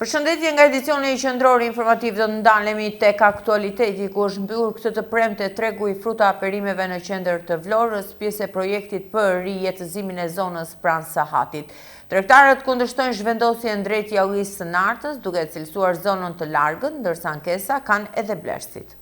Përshëndetje nga edicioni qendror informativ, do ndalemi tek aktualiteti ku është mbyllur këtë të premte tregu i fruta perimeve në qendër të Vlorës, pjesë e projektit për rijetëzimin e zonës pranë Sahatit. Tregtarët kundërshtojnë zhvendosjen drejt Jallisë së Nartës, duke cilësuar zonën të largët, ndërsa ankesa kanë edhe Blerësit.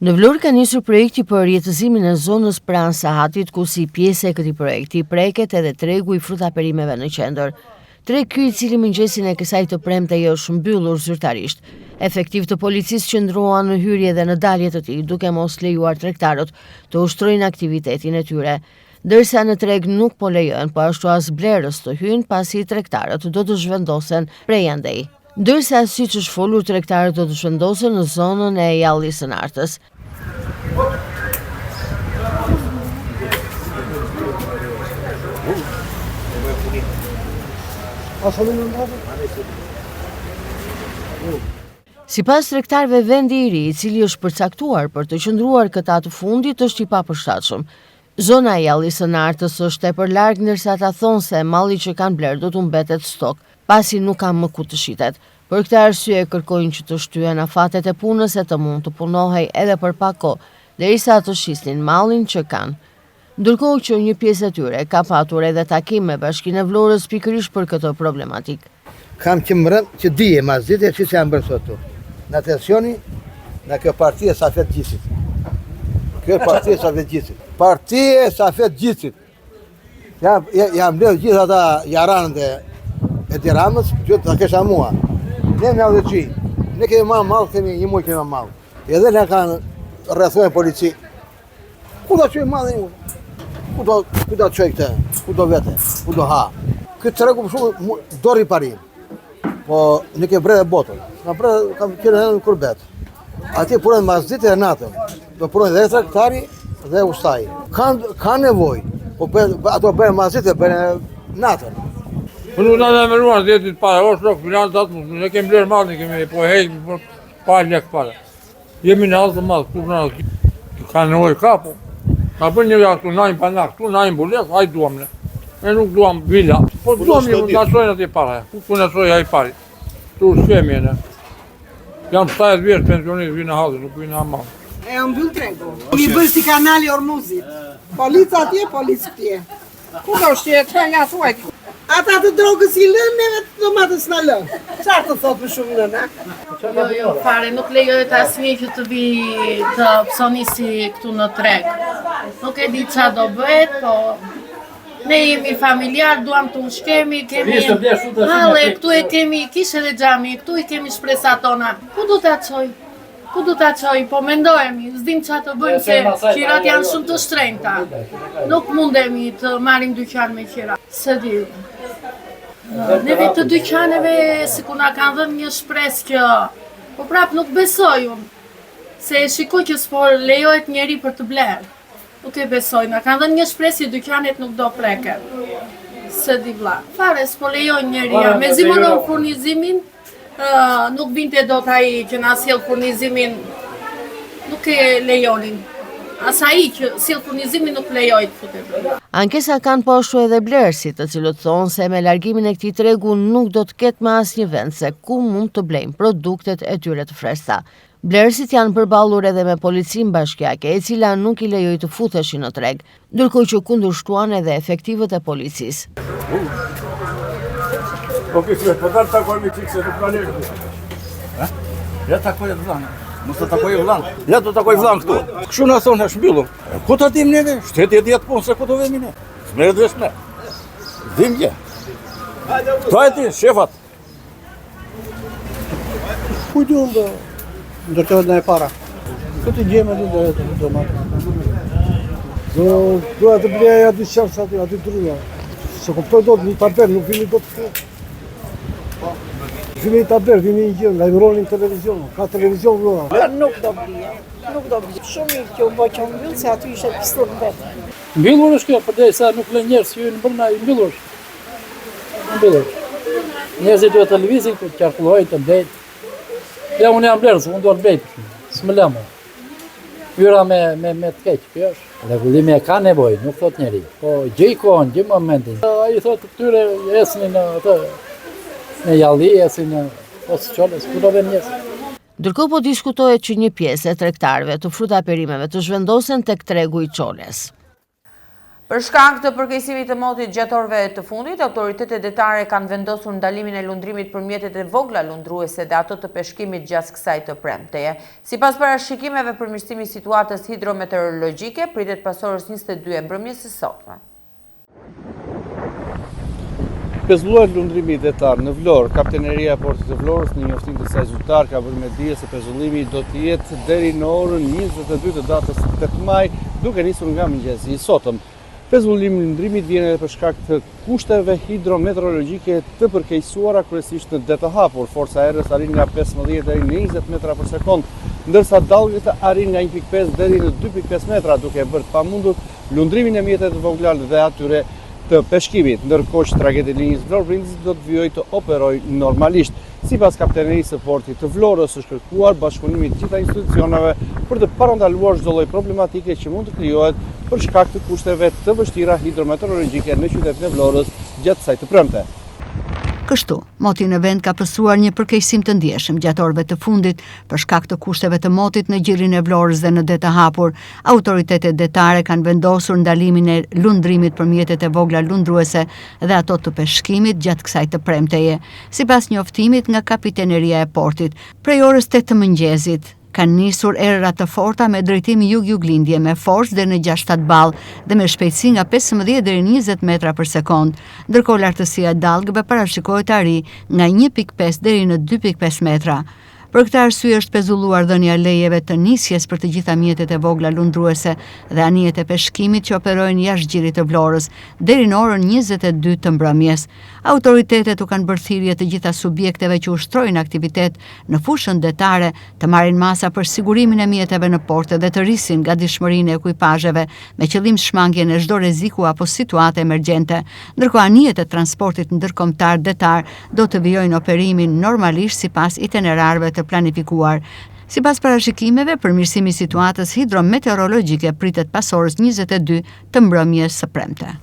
Në Vlorë ka nisur projekti për rijetëzimin e zonës pranë Sahatit, ku si pjesë e këtij projekti preket edhe tregu i fruta perimeve në qendër. Treg ky i cili mëngjesin e kësaj të premte është mbyllur zyrtarisht. Efektiv të policisë qëndruan në hyrje dhe në dalje të tij, duke mos lejuar tregtarët të ushtrojnë aktivitetin e tyre. Ndërsa në treg nuk po lejohen, po ashtu as Blerës të hyjnë, pasi tregtarët do të zhvendosen prej andej. Ndërsa siç është folur, tregtarët do të zhvendosen në zonën e Jallisë së Nartës. Sipas tregtarëve, vendi i ri i cili është përcaktuar për të qëndruar këta të fundit është i papërshtatshëm. Zona e Jallisë së Nartës është tepër larg, ndërsa ata thonë se malli që kanë bler do të mbetet stok, pasi nuk ka më ku të shitet. Për këtë arsye kërkojnë që të shtyhen afatet e punës e të mund të punohej edhe për pak kohë, derisa të shisnin mallin që kanë. Ndërkohë që një pjesë e tyre ka patur edhe takim me Bashkinë e Vlorës pikërisht për këtë problematik. Kam qëmërën që dije mas dite që janë bërë sotu. Në atensioni, në kjo partije Safet Gjisit. Kjo partije Safet Gjisit. Partije Safet Gjisit. Jam blerë gjithë ata jaranën e Tiranës, që të kesha mua. Ne me audhëqi, ne kemi ma malë, kemi një mujë kemi ma malë. Edhe ne kanë rrethojnë polici. Ku do qëjë malë një mujë? Ku do qëjë këte? Ku do vete? Ku do ha? Këtë tregu për shumë dori parim. Po ne kemi bre dhe botën. Nga bre kam kërë në kurbet. Ati punën mas ditë e natën. Do punën dhe traktari dhe ustaj. Ka nevoj. Po ato bërë mas ditë e bërë natën. Nuk në dhe mëruar djetit pare, o shrok financat, ne kemi blerë madhë, ne kemi po hejtë për parë lek pare. Jemi në altë madhë, këtu në altë, ka nevoj ka, po. Ka bërë një jakë, këtu najmë panak, këtu najmë bules, hajtë duam ne. Ne nuk duam vila, po duam një nësojnë ati para, ku nësojnë hajtë pari. Tu shkemi e ne. Jam 70 vjetë pensionistë, vinë halë, nuk vinë amalë. E mbyll tregu. Mi bërë si kanali Ormuzit. Polica atje, policë këtje. Ku do shqe, të nga thuaj. Ata të drogës i lënë, neve të domatës në lënë. Qarë të thotë për shumë lënë, a? Jo, fare, nuk lejohet asnjë që të vi të psonisi këtu në treg. Nuk e di qa do bëhet, po ne jemi familjar, duam të ushkemi, kemi halë, këtu e kemi kishe dhe xhami, këtu e kemi shpresat tona. Ku do ta çoj? Ku do ta çoj? Po mendohemi, s'dim qa të bëjmë se qirat janë shumë të shtrenjta. Nuk mundemi të marrim dyqan me qira. Se di. Neve të dyqaneve si ku na kanë dhënë një shpresë që po prap nuk besoj unë. Se shikoj që s'po lejohet njeri për të blerë. Nuk e besoj, na kanë dhënë një shpresë që dyqanet nuk do preken. Se di vlla. Fare s'po lejojnë njeria. Me zimonon furnizimin, nuk binte dot ai që na sjell furnizimin, nuk e lejonin. As ai që sjell furnizimin nuk lejoj të futet. Ankesa kanë po ashtu edhe Blerësit, të cilët thonë se me largimin e këtij tregu nuk do të ketë më asnjë vend se ku mund të blejnë produktet e tyre të freskëta. Blerësit janë përballur edhe me policinë bashkiake, e cila nuk i lejoi të futeshin në treg, ndërkohë që kundërshtuan edhe efektivët e policisë. Po dalë takojmë i se nuk planerë. Ja takoj e vlanë. Mos të takoj e vlanë. Ja të takoj vlanë këtu. Kështu në thonë është mbyllur. Ku të dim neve? Shteti e djetë punë se ku të vemi ne. Smere dhe shme. Dim gje. Këta e ti, shefat. Kujdu në ndërtohet në e para. Këtë gjemë në do marë. Do e të bleja aty qërës aty druja. Se kuptoj do të një taber, nuk vini do të këtë. Vini taber, vini një gjë, nga i mronin televizion, ka televizion vloha. Nuk do blija, nuk do blija. Shumë i kjo më që mbyll, se aty ishe pistur në vetë. Mbyllur është kjo, përdej sa nuk le njerës që ju në bërna i mbyllur. Mbyllur. Njerëzit duhet televizin, ku të qarkullohej të mbejt. Ja, unë jam blerës, unë duhet mbejt. S'më lema. Hyra me të keq, kjo është. Rregullimi e ka nevojë, nuk thot njeri. Po gjej kohën, gjej momentin. Ai thotë këtyre esnin atë në Jalli, si në Osë Qolës, ku do dhe njësë. Ndërkohë po diskutohet që një pjesë e tregtarëve të fruta perimeve të zhvendosen tek tregu i Çoles. Për shkak të përkeqësimit të motit gjatë orëve të fundit, autoritetet detare kanë vendosur ndalimin e lundrimit për mjetet e vogla lundruese dhe ato të peshkimit gjatë kësaj të premteje. Sipas parashikimeve për mirësimin e situatës hidrometeorologjike, pritet pas orës 22 e mbrëmjes së sotme. Pezulluar lundrimi detar në Vlorë, Kapteneria e Portit të Vlorës në njoftim të saj zyrtar ka bërë me dije se pezullimi do të jetë deri në orën 22 të datës 8 maj, duke nisur nga mëngjesi i sotëm. Pezullimi i lundrimit vjen edhe për shkak të kushteve hidrometeorologjike të përkeqësuara kryesisht në det të hapur. Forca e erës arrin nga 15 deri në 20 metra për sekond, ndërsa dallgët arrin nga 1.5 deri në 2.5 metra, duke bërë të pamundur lundrimin e mjeteve të vogla dhe atyre të peshkimit, ndërkohë që tragedi linjës Vlorë-Brindisi do të vijojë të operojë normalisht. Sipas Kaptenerisë së Portit të Vlorës është kërkuar bashkëpunimi të gjitha institucioneve për të parandaluar çdo lloj problematike që mund të krijohet për shkak të kushteve të vështira hidrometeorologjike në qytetin e Vlorës gjatë kësaj të premte. Kështu, moti në vend ka pësuar një përkeqësim të ndjeshëm gjatë orëve të fundit për shkak të kushteve të motit në gjirin e Vlorës dhe në det të hapur. Autoritetet detare kanë vendosur ndalimin e lundrimit për mjetet e vogla lundruese dhe ato të peshkimit gjatë kësaj të premteje. Sipas njoftimit nga Kapiteneria e Portit, prej orës 8 të mëngjesit kanë nisur erëra të forta me drejtim jug-juglindje me forcë deri në 6-7 ball dhe me shpejtësi nga 15 deri në 20 metra për sekond, ndërkohë lartësia e dallgëve parashikohet të arrijë nga 1.5 deri në 2.5 metra. Për këtë arsye është pezulluar dhënia lejeve të nisjes për të gjitha mjetet e vogla lundruese dhe anijet e peshkimit që operojnë jashtë gjirit të Vlorës deri në orën 22 të mbrëmjes. Autoritetet u kanë bërë thirrje të gjitha subjekteve që ushtrojnë aktivitet në fushën detare të marrin masa për sigurimin e mjeteve në porte dhe të rrisin gatishmërinë e ekuipazheve me qëllim shmangjen e çdo rreziku apo situate emergjente. Ndërkohë anijet e transportit ndërkombëtar detar do të vijojnë operimin normalisht sipas itinerarëve të planifikuar. Sipas parashikimeve, përmirësimi i situatës hidrometeorologjike pritet pas orës 22 të mbrëmjes së premte.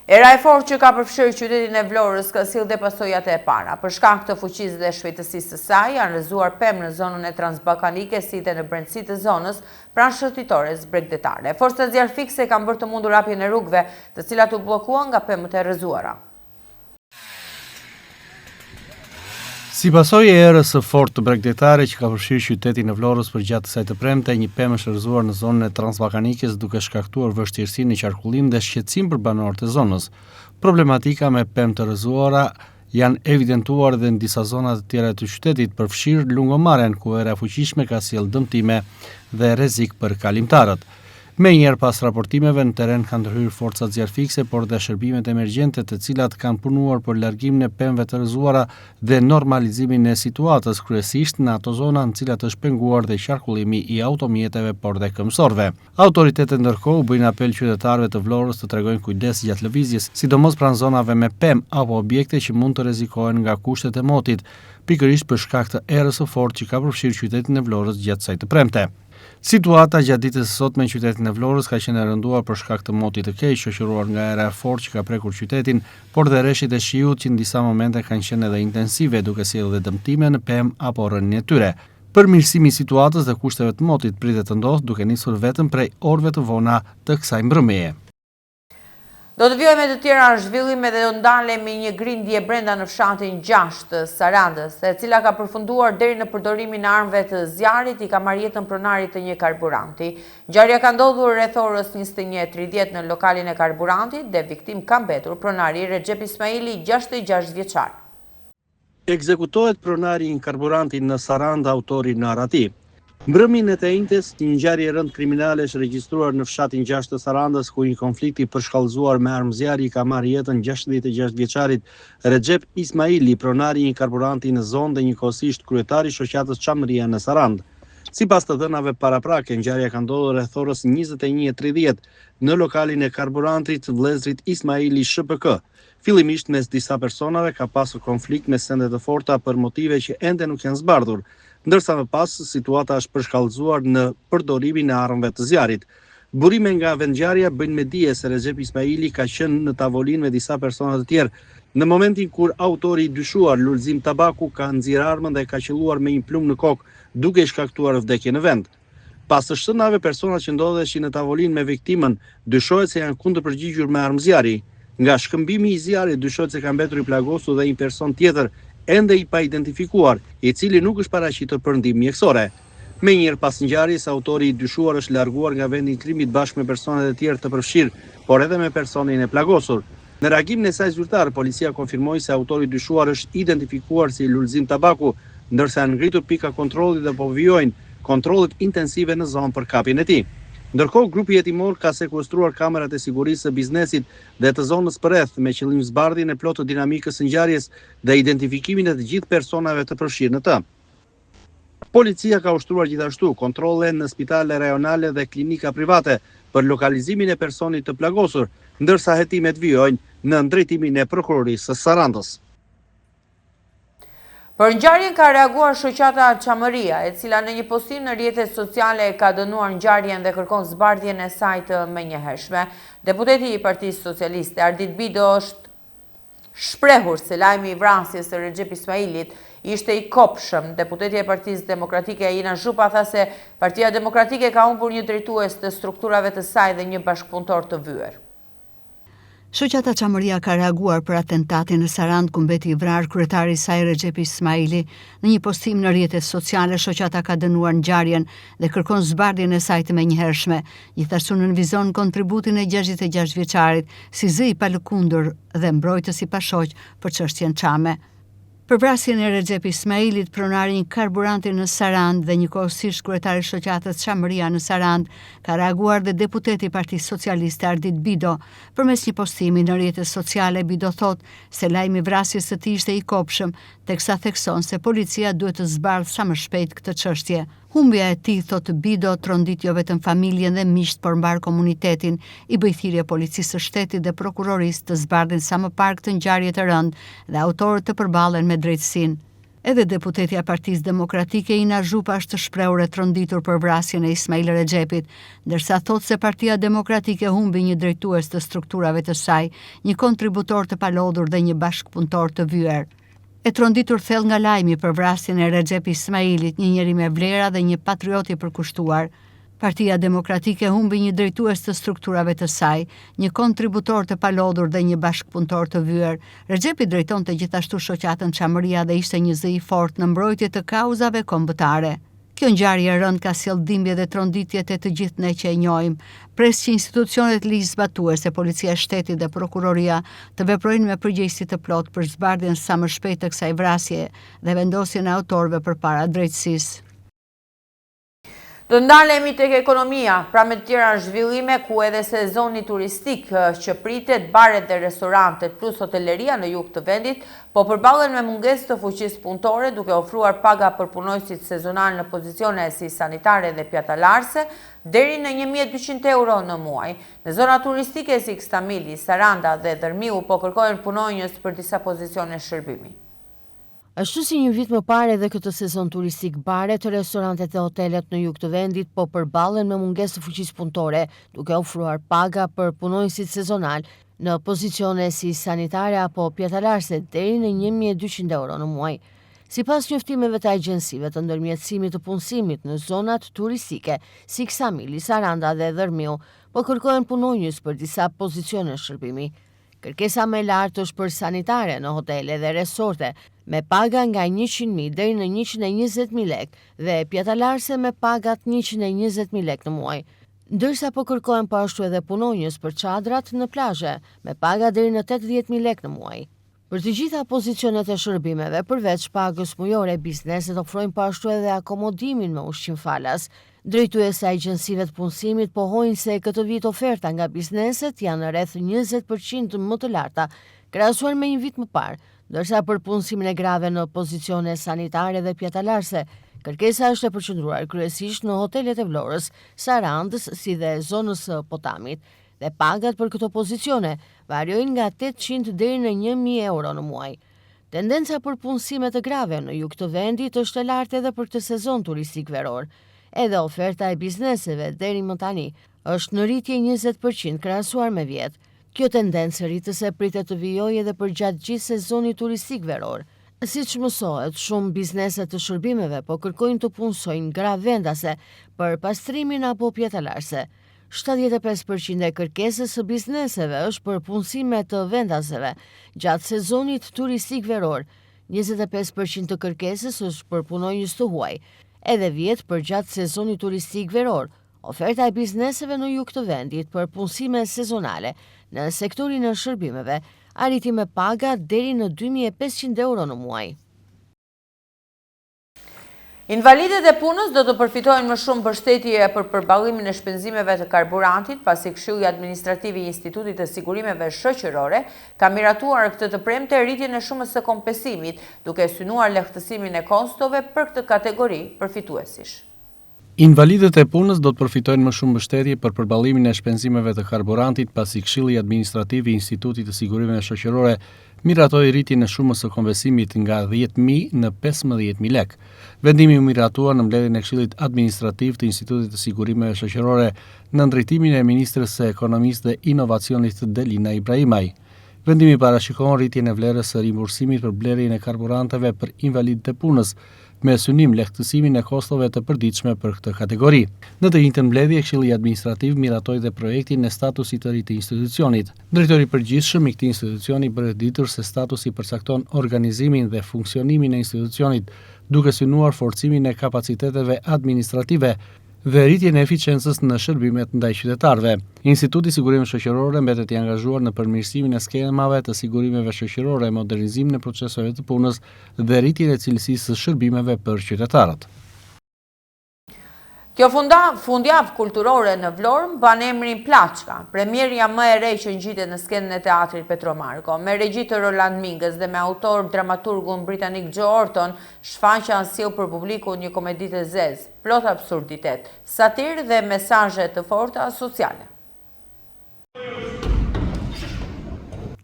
Era e fortë që ka përfshirë qytetin e Vlorës ka sjellë dhe pasojat e para. Për shkak të fuqisë dhe shpejtësisë së saj, janë rrëzuar pemë në zonën e transballkanike si dhe në brendësitë të zonës pranë shërtitores bregdetare. Forcat zjarr fikse kanë bërë të mundur hapjen e rrugëve, të cilat u bllokuan nga pemët e rrëzuara. Si pasojë e erës së fortë të bregdetare që ka përfshirë qytetin e Vlorës për gjatë kësaj të premte, një pemë është rrëzuar në zonën e transballkanikes duke shkaktuar vështirësi në qarkullim dhe shqetësim për banorët e zonës. Problematika me pemë të rrëzuara janë evidentuar dhe në disa zona të tjera të qytetit, përfshirë lungomaren ku era fuqishme ka sjellë dëmtime dhe rrezik për kalimtarët. Me njerë pas raportimeve në teren kanë ndërhyrë forcat zjarfikse, por dhe shërbimet emergjente të cilat kanë punuar për largimin e pemëve të rrëzuara dhe normalizimin e situatës, kryesisht në ato zona në cilat është penguar dhe qarkullimi i automjeteve, por dhe këmbësorëve. Autoritetet ndërkohë bëjnë apel qytetarëve të Vlorës të tregojnë kujdes gjatë lëvizjes, sidomos pranë zonave me pemë apo objekte që mund të rrezikohen nga kushtet e motit, pikërisht për shkak të erës së fortë që ka përfshirë qytetin e Vlorës gjatë kësaj të premte. Situata gjatë ditës së sotme në qytetin e Vlorës ka qenë e rënduar për shkak të motit të keq, shoqëruar nga era e fortë që ka prekur qytetin, por dhe rreshtit e shiut që në disa momente kanë qenë edhe intensive, duke sjellë edhe dëmtime në pemë apo rënien e tyre. Përmirësimi i situatës dhe kushteve të motit pritet të ndodhë duke nisur vetëm prej orëve të vona të kësaj mbrëmjeje. Do të vijojmë me të tjera në zhvillim dhe do ndalemi një grindje brenda në fshatin 6 të Sarandës, e cila ka përfunduar deri në përdorimin e armëve të zjarrit, i ka marrë jetën pronarit të një karburanti. Ngjarja ka ndodhur rreth orës 21:30 në lokalin e karburantit dhe viktim ka mbetur pronari Recep Ismaili, 66 vjeçar. Ekzekutohet pronari i një karburanti në Sarandë, autori në Arati. Mbrëmjen e të njëjtës, një ngjarje rënd kriminale është regjistruar në fshatin 6 të Sarandës, ku një konflikt i përshkallëzuar me armë zjarri ka marrë jetën 66 vjeçarit Recep Ismaili, pronari i një karburanti në zonë dhe njëkohësisht kryetari i shoqatës Çamëria në Sarandë. Sipas të dhënave paraprake, ngjarja ka ndodhur rreth orës 21:30 në lokalin e karburantit vëllezrit Ismaili SHPK. Fillimisht mes disa personave ka pasur konflikt me sende të forta për motive që ende nuk janë zbardhur, ndërsa më pas situata është përshkallëzuar në përdorimin e armëve të zjarrit. Burime nga vendngjarja bëjnë me dije se Recep Ismaili ka qenë në tavolinë me disa persona të tjerë në momentin kur autori i dyshuar Lulzim Tabaku ka nxjerrë armën dhe ka qelluar me një plumb në kokë, duke shkaktuar vdekje në vend. Pas të shëndave, personat që ndodheshin në tavolinë me viktimën dyshohet se janë kundërpërgjigjur me armë zjarri. Nga shkëmbimi i zjarrit dyshohet se ka mbetur i plagosur dhe një person tjetër ende i pa identifikuar, i cili nuk është paraqitur për ndihmë mjekësore. Menjëherë pas ngjarjes, autori i dyshuar është larguar nga vendi i krimit bashkë me personat e tjerë të përfshirë, por edhe me personin e plagosur. Në reagimin e saj zyrtar, policia konfirmoi se autori i dyshuar është identifikuar si Lulzim Tabaku, ndërsa janë ngritur pika kontrollit dhe po vijojnë kontrollet intensive në zonë për kapjen e tij. Ndërkohë, grupi hetimor ka sekuestruar kamerat e sigurisë së biznesit dhe të zonës përreth me qëllim zbardhjen e plotë të dinamikës së ngjarjes dhe identifikimin e të gjithë personave të përfshirë në të. Policia ka ushtruar gjithashtu kontrolle në spitale rajonale dhe klinika private për lokalizimin e personit të plagosur, ndërsa hetimet vijojnë në drejtimin e prokurorisë së Sarandës. Për ngjarjen ka reaguar shoqata Çamëria, e cila në një postim në rrjetet sociale ka dënuar ngjarjen dhe kërkon zbardhjen e saj të menjëhershme. Deputeti i Partisë Socialiste Ardit Bido është shprehur se lajmi i vrasjes së Recep Ismailit ishte i kopshëm. Deputeti e Partisë Demokratike Ina Zhupa tha se Partia Demokratike ka humbur një drejtues të strukturave të saj dhe një bashkëpunëtor të vyer. Shoqata Çamëria ka reaguar për atentatin në Sarandë ku mbeti i vrarë kryetari i saj Recep Ismaili. Në një postim në rrjetet sociale, shoqata ka dënuar ngjarjen dhe kërkon zbardhjen e saj të menjëhershme. Gjithashtu nënvizon kontributin e 66 vjeçarit si zë i palëkundur dhe mbrojtës i pashoq për çështjen Çame. Për vrasjen e Recep Ismailit, pronari një karburanti në Sarandë dhe njëkohësisht kryetari i shoqatës Çamëria në Sarandë, ka reaguar dhe deputeti i Partisë Socialiste Ardit Bido. Përmes një postimi në rrjetet sociale, Bido thot se lajmi i vrasjes së tij ishte i kopshëm, teksa thekson se policia duhet të zbardhë sa më shpejt këtë çështje. Humbja e tij, thot Bido, trondit jo vetëm familjen dhe miqt, por mbar komunitetin. I bëj thirrje policisë së shtetit dhe prokurorisë të zbardhin sa më parë këtë ngjarje të rëndë dhe autorët të përballen me drejtësinë. Edhe deputetja e Partisë Demokratike Ina Zhupa është shprehur e tronditur për vrasjen e Ismail Recepit, ndërsa thot se Partia Demokratike humbi një drejtues të strukturave të saj, një kontributor të palodhur dhe një bashkëpunëtor të vyer. E tronditur thellë nga lajmi për vrasjen e Recep Ismailit, një njeri me vlera dhe një patriot i përkushtuar. Partia Demokratike humbi një drejtues të strukturave të saj, një kontributor të palodhur dhe një bashkëpunëtor të vyer. Recepi drejtonte gjithashtu shoqatën Çamëria dhe ishte një zë i fortë në mbrojtje të kauzave kombëtare. Kjo ngjarje e rënd ka sjellë dhimbje dhe tronditjet e të gjithë ne që e njohim. Pres që institucionet ligjzbatuese, policia e shtetit dhe prokuroria të veprojnë me përgjegjësi të plotë për zbardhjen sa më shpejt të kësaj vrasje dhe vendosjen e autorëve përpara drejtësisë. Do ndalemi tek ekonomia, pra me të tjera zhvillime ku edhe sezoni turistik që pritet, baret dhe restorantet plus hoteleria në jug të vendit, po përballen me mungesë të fuqisë punëtore duke ofruar paga për punojësit sezonal në pozicione si sanitare dhe pjatalarse deri në 1.200 euro në muaj. Në zona turistike si Kstamili, Saranda dhe Dërmiu po kërkojnë punonjës për disa pozicione shërbimi. Ashtu si një vit më parë edhe këtë sezon turistik, baret, restorantet dhe hotelet në jug të vendit po përballen me mungesë të fuqisë punëtore, duke ofruar paga për punonjësit sezonal në pozicione si sanitare apo pjatalarse deri në 1.200 euro në muaj. Sipas njoftimeve të agjensive të ndërmjetësimit të punësimit në zonat turistike si Kstamili, Saranda dhe Dërmiu, po kërkohen punonjës për disa pozicione shërbimi. Kërkesa më e lartë është për sanitare në hotele dhe resorte, me paga nga 100.000 deri në 120.000 lek dhe pjatalarse me pagat 120.000 lek në muaj. Ndërsa po kërkohen po ashtu edhe punonjës për çadrat në plazhe, me paga deri në 80.000 lek në muaj. Për të gjitha pozicionet e shërbimeve, përveç pagës mujore, bizneset ofrojnë po ashtu edhe akomodimin me ushqim falas. Drejtuesa e agjensive të punësimit pohojnë se këtë vit oferta nga bizneset janë rreth 20% më të larta, krahasuar me një vit më parë, ndërsa për punësimin e grave në pozicione sanitare dhe pjatalarse, kërkesa është e përqendruar kryesisht në hotelet e Vlorës, Sarandës si dhe zonës së Potamit, dhe pagat për këto pozicione variojnë nga 800 deri në 1.000 euro në muaj. Tendenca për punësime të grave në jug të vendit është e lartë edhe për këtë sezon turistik veror. Edhe oferta e bizneseve deri më tani është në rritje 20% krahasuar me vjet. Kjo tendencë rritëse pritet të vijojë edhe për gjatë gjithë sezonit turistik veror. Siç mësohet, shumë biznese të shërbimeve po kërkojnë të punësojnë gra vendase për pastrimin apo pjetalarse. 75% e kërkesës së bizneseve është për punësime të vendaseve gjatë sezonit turistik veror. 25% të kërkesës është për punonjës të huaj, edhe 10% për gjatë sezonit turistik veror. Oferta e bizneseve në jug të vendit për punësime sezonale në sektorin e shërbimeve arriti me paga deri në 2.500 euro në muaj. Invalidet e punës do të përfitojnë më shumë mbështetje për përballimin e shpenzimeve të karburantit, pasi Këshilli Administrativ i Institutit të Sigurimeve Shoqërore ka miratuar këtë të premte rritjen e shumës së kompensimit, duke synuar lehtësimin e kostove për këtë kategori përfituesish. Invalidet e punës do të përfitojnë më shumë mbështetje për përballimin e shpenzimeve të karburantit, pasi Këshilli Administrativ i Institutit të Sigurimeve Shoqërore miratoi rritjen e shumës së kompensimit nga 10.000 në 15.000 lek. Vendimi u miratuar në mbledhjen e Këshillit Administrativ të Institutit të Sigurimeve Shoqërore në drejtimin e Ministres së Ekonomisë dhe Inovacionit Delina Ibrahimaj. Vendimi parashikon rritjen e vlerës së rimbursimit për blerjen e karburanteve për invalidët e punës, me synim lehtësimin e kostove të përditshme për këtë kategori. Në të njëjtën mbledhje, Këshilli Administrativ miratoi dhe projektin e statusit të ri të institucionit. Drejtori i përgjithshëm i këtij institucioni bëri ditur se statusi përcakton organizimin dhe funksionimin e institucionit, duke synuar forcimin e kapaciteteve administrative dhe rritjen e eficiencës në shërbimet ndaj qytetarëve. Instituti i Sigurimeve Shoqërore mbetet i angazhuar në përmirësimin e skemave të sigurimeve shoqërore, modernizimin e proceseve të punës dhe rritjen e cilësisë së shërbimeve për qytetarët. Kjo fundjavë kulturore në Vlorë mban emrin Plaçka, premjerja më e re që ngjitet në skenën e teatrit Petro Marko. Me regji të Roland Mingus dhe me autor dramaturgun britanik Joe Orton, shfaqja sjell për publikun një komedi të zezë, plot absurditet, satirë dhe mesazhe të forta sociale.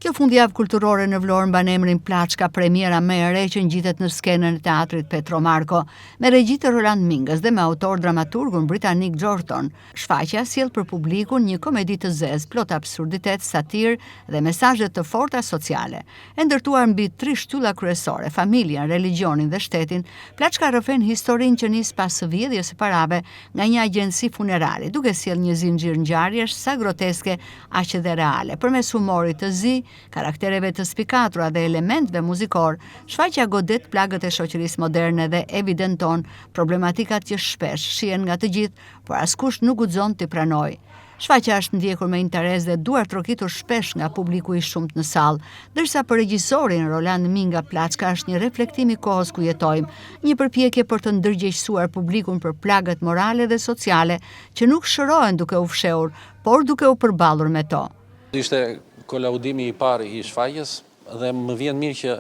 Kjo fundjavë kulturore në Vlorë mban emrin Plaçka, premiera më e re që ngjitet në skenën e teatrit Petro Marko, me regji të Roland Mingus dhe me autor dramaturgun britanik Joe Orton. Shfaqja sjell për publikun një komedi të zezë, plot absurditet, satirë dhe mesazhe të forta sociale. E ndërtuar mbi 3 shtylla kryesore: familjen, religionin dhe shtetin, Plaçka rrëfen historinë që nis pas së vjedhjes së parave nga një agjenci funerale, duke sjell një zinxhir ngjarjesh sa groteske aq edhe reale. Përmes humorit të zi, karaktereve të spikatura dhe elementve muzikor, shfaqja godet plagët e shoqërisë moderne dhe evidenton problematikat që shpesh shihen nga të gjithë, por askush nuk guxon t'i pranojë. Shfaqja është ndjekur me interes dhe duar trokitur shpesh nga publiku i shumt në sallë, ndërsa për regjisorin Roland Minga, Plaçka është një reflektim i kohës ku jetojmë, një përpjekje për të ndërgjegjësuar publikun për plagët morale dhe sociale që nuk shërohen duke u fshehur, por duke u përballur me to. Ishte kolaudimi i parë i shfaqjes dhe më vjen mirë që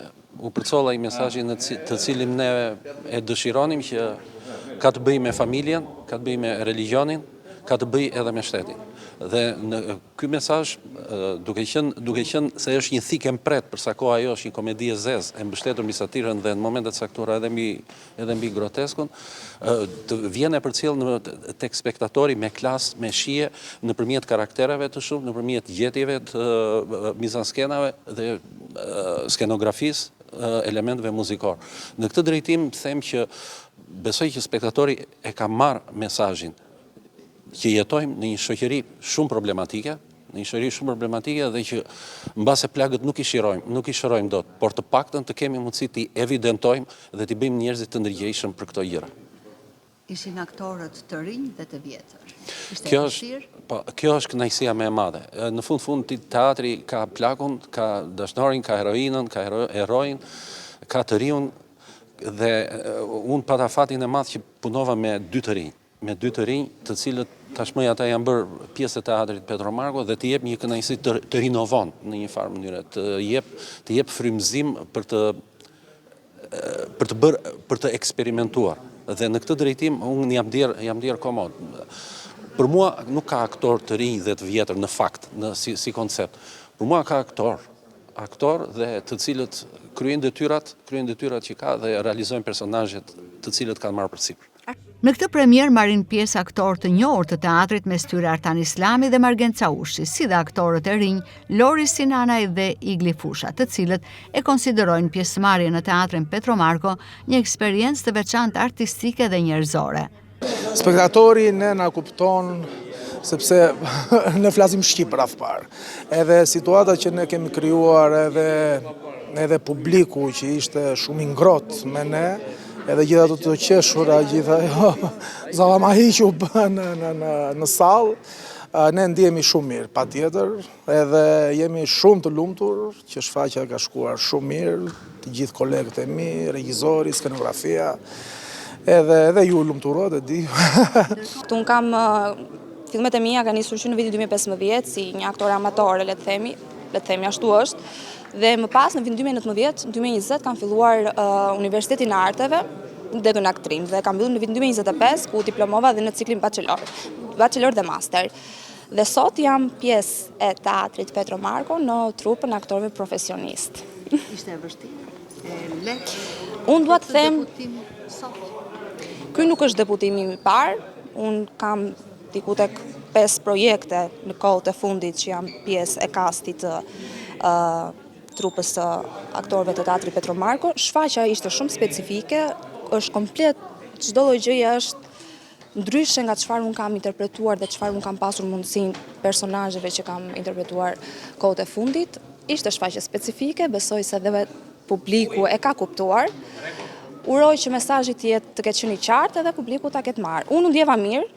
u përcolla i mesazhin të cilin ne e dëshironim, që ka të bëjë me familjen, ka të bëjë me religionin, ka të bëjë edhe me shtetin. Dhe në ky mesazh, duke qenë se është një thikë mpret, për sa kohë ajo është një komedi e zezë, e mbështetur mbi satirën dhe në momentet caktuara edhe mbi groteskun, të vjen e përcjell tek spektatori me klasë, me shije, nëpërmjet karaktereve të shumë, nëpërmjet gjetjeve të mizanskenave dhe skenografisë, elementeve muzikor. Në këtë drejtim them që besoj që spektatori e ka marrë mesazhin që jetojmë në një shoqëri shumë problematike, dhe që mbase plagët nuk i shërojmë dot, por të paktën të kemi mundësi t'i evidentojmë dhe t'i bëjmë njerëzit të ndërgjegjshëm për këto gjëra. Ishin aktorët të rinj dhe të vjetër. Kjo është kënaqësia më e madhe. Në fund teatri ka plakun, ka dashnorin, ka heroinën, ka heroin, ka të riun, dhe unë pata fatin e madh që punova me dy të rinj, të cilët tashmë ata janë bërë pjesë të teatrit Petro Marko dhe të jep një kënaqësi të rinovon në një farë mënyrë, të jep frymëzim për të eksperimentuar. Dhe në këtë drejtim unë jam ndier komod. Për mua nuk ka aktor të rinj dhe të vjetër në fakt, si koncept. Për mua ka aktor dhe të cilët kryejnë detyrat që ka dhe realizojnë personazhet të cilët kanë marrë përsipër. Në këtë premier marrin pjesë aktorë të njohur të teatrit mes tyre Artan Islami dhe Margen Caushi, si dhe aktorët e rinj Lori Sinanaj dhe Igli Fusha, të cilët e konsiderojnë pjesëmarrje në teatrin Petro Marko një eksperiencë të veçantë artistike dhe njerëzore. Spektatori ne na kupton sepse ne flasim shqip rreth parë. Edhe situata që ne kemi krijuar edhe publiku që ishte shumë i ngrohtë me ne, edhe gjitha të qeshura, gjitha zava hiqu në sallë, ne ndihemi shumë mirë, patjetër, edhe jemi shumë të lumtur që shfaqja ka shkuar shumë mirë, të gjithë kolegët e mi, regjizori, skenografia, edhe ju lumturot e di. Unë kam filmet e mia ka nisur që në vitin 2015 si një aktore amatore, le të themi ashtu është. Dhe më pas në vitin 2019, në 2020 kam filluar Universitetin e Arteve dhe në aktrim dhe kam mbyllur në vitin 2025 ku diplomova dhe në ciklin bachelor dhe master. Dhe sot jam pjesë e teatrit Petro Marko në trupën e aktorëve profesionist. Ishte e vështirë? Unë dua të them, ky nuk është deputimi i parë, unë kam diku tek 5 projekte në kohët e fundit që jam pjesë e kastit të trupës të aktorëve të teatrit Petro Marko. Shfaqja ishte shumë specifike, është komplet, çdo lloj gjëje është ndryshe nga çfarë unë kam interpretuar dhe çfarë unë kam pasur mundësinë personazheve që kam interpretuar kohët e fundit. Ishte shfaqje specifike, besoj se edhe publiku e ka kuptuar. Uroj që mesazhi të jetë të ketë qenë i qartë edhe publiku ta ketë marrë. Unë u ndjeva mirë,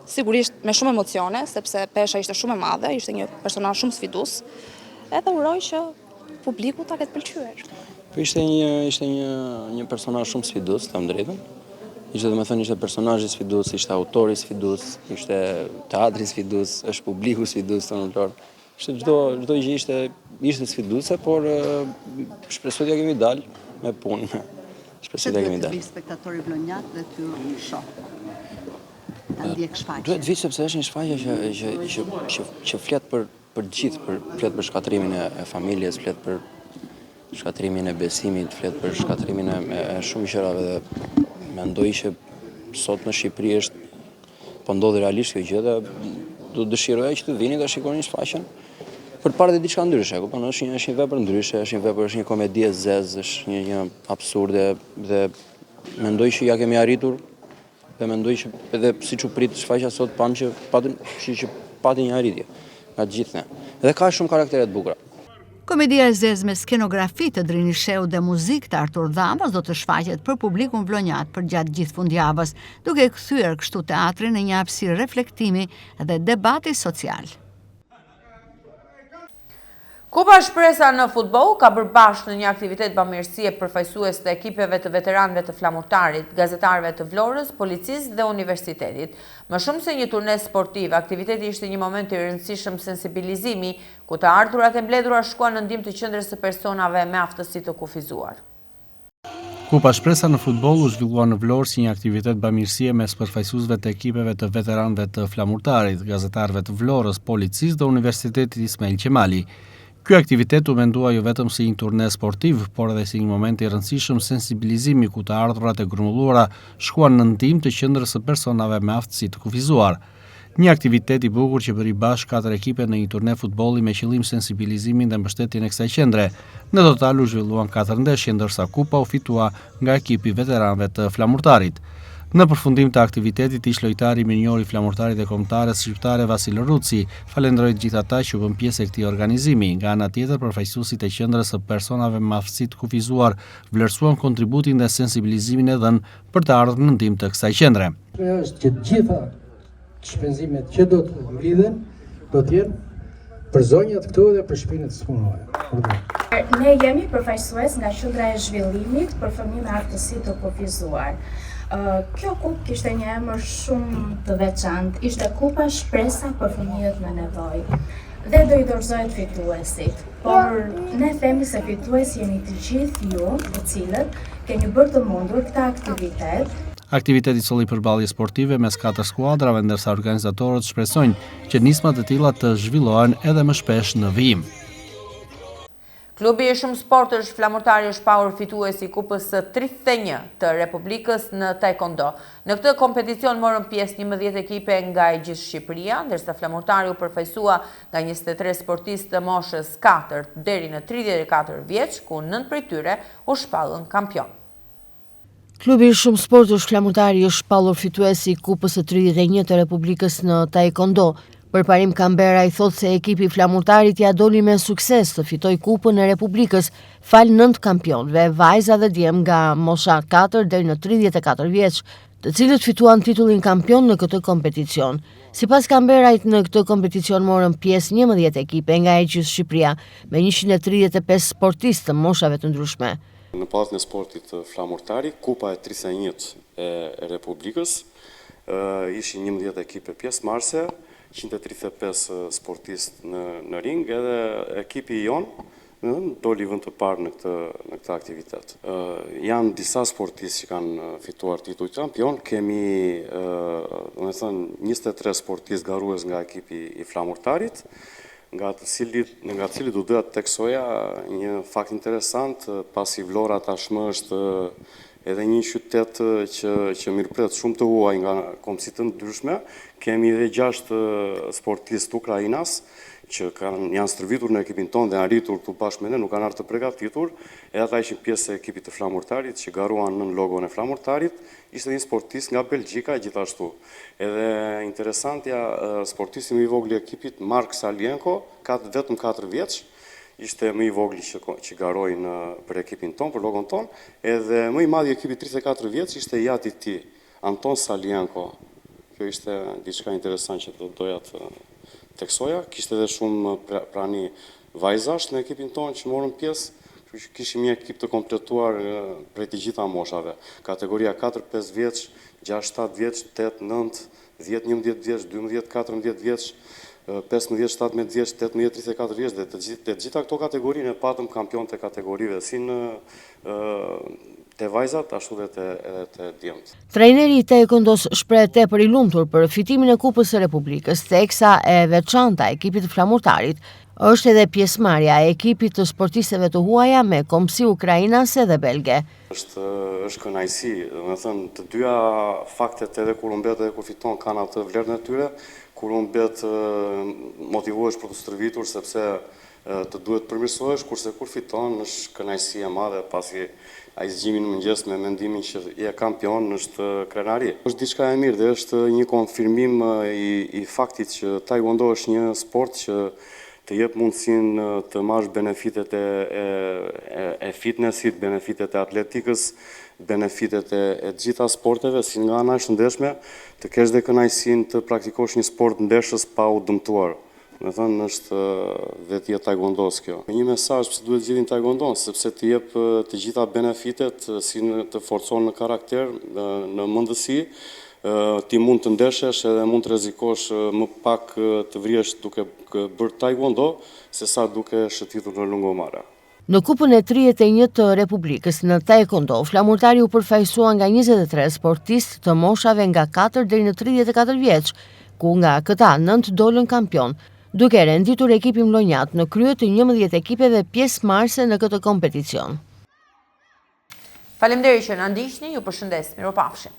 sigurisht me shumë emocione, sepse pesha ishte shumë e madhe, ishte një personazh shumë sfidues. Edhe uroj që publiku ta ketë pëlqyer. Po ishte një personazh shumë sfidues, them drejtën. Ishte personazhi sfidues, ishte autori sfidues, ishte teatri sfidues, është publiku sfidues tonë. Ishte çdo gjë ishte sfiduese, por shpresoj t'ja kemi dalë me punë. Shpresoj t'ja kemi dalë. Duhet të vi spektatori vlonjat dhe ty shoh. Duhet vi sepse është një shfaqje që flet për gjithë, flet për shkatrimin e familjes, flet për shkatrimin e besimit, flet për shkatrimin e shumë gjërave dhe mendoj që sot në Shqipëri po ndodhi realisht kjo gjë dhe do dëshiroja që të vini ta shikoni shfaqjen për të parë diçka ndryshe, kupton, është një vepër ndryshe, është një komedi e zezë, është një absurde dhe mendoj që ja kemi arritur dhe mendoj që edhe siç u prit shfaqja sot pam që pati një arritje nga të gjithë ne. Dhe ka shumë karaktere të bukura. Komedia e zezë me skenografi të Drini Sheu dhe muzikë të Artur Dhamës do të shfaqet për publikun vlonjat për gjatë gjithë fundjavës, duke kthyer kështu teatrin në një hapësirë reflektimi dhe debati social. Kupa Shpresa në futboll ka bërë bashkë në një aktivitet bamirësie përfaqësues të ekipeve të veteranëve të flamurtarit, gazetarëve të Vlorës, policisë dhe universitetit. Më shumë se një turne sportiv, aktiviteti ishte një moment i rëndësishëm sensibilizimi, ku të ardhurat e mbledhura shkuan në ndihmë të qendrës së personave me aftësi të kufizuar. Kupa Shpresa në futboll u zhvillua në Vlorë si një aktivitet bamirësie mes përfaqësuesve të ekipeve të veteranëve të flamurtarit, gazetarëve të Vlorës, policisë dhe universitetit Ismail Qemali. Ky aktivitet u mendua jo vetëm si një turne sportiv, por edhe si një moment i rëndësishëm sensibilizimi ku të ardhurat e grumbulluara shkuan në ndihmë të qendrës së personave me aftësi të kufizuar. Një aktivitet i bukur që bëri bashkë 4 ekipe në një turne futbolli me qëllim sensibilizimin dhe mbështetjen e kësaj qendre. Në total u zhvilluan 4 ndeshje, ndërsa kupa u fitua nga ekipi veteranëve të flamurtarit. Në përfundim të aktivitetit, ish lojtari i mirënjohur i flamurtarit dhe kombëtares shqiptare Vasil Ruci falenderoi gjithë ata që u bën pjesë e këtij organizimi. Nga ana tjetër, përfaqësuesit e qendrës së personave me aftësi të kufizuar vlerësuan kontributin dhe sensibilizimin e dhënë për të ardhur në ndihmë të kësaj qendre. Është që të gjitha shpenzimet që do të mblidhen do të jenë për zonjat këtu dhe për shtëpinë të smunove. Ne jemi përfaqësues nga qendra e zhvillimit për fëmijë me aftësi të kufizuar. Kjo kupë kishte një emër shumë të veçantë, ishte Kupa Shpresa për fëmijët me nevojë. Dhe do i dorëzohet fituesit. Por ne themi se fituesi jeni të gjithë ju, të cilët keni bërë të mundur këtë aktivitet. Aktiviteti solli përballje sportive mes 4 skuadrave, ndërsa organizatorët shpresojnë që nisma të tilla të zhvillohen edhe më shpesh në vijim. Klubi I Shumë Sportësh Flamurtari është pahur fituesi i Kupës së 31 të Republikës në Taekwondo. Në këtë kompeticion morën pjesë 11 ekipe nga e gjithë Shqipëria, ndërsa Flamurtari u përfaqësua nga 23 sportistë të moshës 4 deri në 34 vjeç, ku 9 prej tyre u shpallën kampion. Klubi I Shumë Sportësh Flamurtari është shpallur fituesi I Kupës së 31 të Republikës në Taekwondo. Përparim Kambera I thotë se ekipi Flamurtarit ja doli me sukses të fitoj Kupën e Republikës fal 9 kampionëve, vajza dhe djem nga mosha 4 deri në 34 vjeç, të cilët fituan titullin kampion në këtë kompeticion. Sipas Kamberajt, në këtë kompeticion morën pjesë 11 ekipe nga e gjithë Shqipëria, me 135 sportistë të moshave të ndryshme. Në pallën e sportit të Flamurtarit, Kupa e 31 e Republikës, ishin 11 ekipe pjesëmarrëse, 135 sportistë në ring, edhe ekipi jonë doli vend të parë në këtë aktivitet. Janë disa sportistë që kanë fituar titull kampion, kemi 23 sportistë garues nga ekipi I Flamurtarit, nga të cilit u doja të teksoja një fakt interesant, pasi Vlora tashmë është edhe një qytet që mirëpret shumë të huaj nga komësitë të ndryshme. Kemi edhe 6 sportistë Ukrainas që janë stërvitur në ekipin tonë dhe janë rritur këtu bashkë me ne, nuk kanë ardhur të përgatitur. Edhe ata ishin pjesë e ekipit të Flamurtarit që garuan në logon e Flamurtarit. Ishte një sportist nga Belgjika gjithashtu. Edhe interesantja, sportisti më I vogël I ekipit, Mark Salienko, ka vetëm 4 vjeç. Ishte më I vogli që garoi për ekipin ton, për logon ton, edhe më I madhi I ekipit 34 vjeç ishte jati I tij, Anton Salienko. Kjo ishte diçka interesant që doja të teksoja. Kishte edhe shumë prani vajzash në ekipin ton që morën pjesë, kishim një ekip të kompletuar prej të gjitha moshave. Kategoria 4-5 vjeç, 6-7 vjeç, 8-9, 10-11 vjeç, 12-14 vjeç, 15-17 vjeç, 18-34 vjeç, dhe të gjitha këto kategorinë e patëm kampion të kategorive, si në te vajzat, ashtu dhe te djemët. Trajneri I Taekwondos shpreh tepër I lumtur për fitimin e Kupës së Republikës, teksa e veçanta e ekipit të Flamurtarit është edhe pjesëmarrja e ekipit të sportistëve të huaja me komsi ukrainase dhe belge. Është kënaqësi, domethënë të dyja faktet edhe kur humbet edhe kur fiton kanë atë vlerën e tyre. Kur humbet motivohesh për të stërvitur sepse të duhet përmirësohesh, kurse kur fiton është kënaqësi e madhe, pasi ai zgjimi në mëngjes me mendimin që je kampion është krenari. Është diçka e mirë dhe është një konfirmim I faktit që Taekwondo është një sport që të jep mundësinë të marrësh benefitet e fitnessit, benefitet e atletikës, benefitet e gjitha sporteve, si nga ana e shëndetshme, të kesh dhe kënaqësinë të praktikosh një sport ndeshës pa u dëmtuar. Me thënë është vetja Taekwondos kjo. Një mesazh pse duhet zgjidhin Taekwondo, sepse të jep të gjitha benefitet, si të forcon në karakter, në mendësi, ti mund të ndeshesh edhe mund të rrezikosh më pak të vrihesh duke bërë Taekwondo, sesa duke shëtitur në lungomare. Në Kupën e 31 të Republikës në Taekwondo, Flamurtari u përfaqësua nga 23 sportistë të moshave nga 4 deri në 34 vjeç, ku nga këta 9 dolën kampion, duke renditur ekipin mlonjat në krye të 11 ekipeve pjesëmarrëse në këtë kompeticion. Faleminderit që na ndiqni, ju përshëndes, mirupafshim.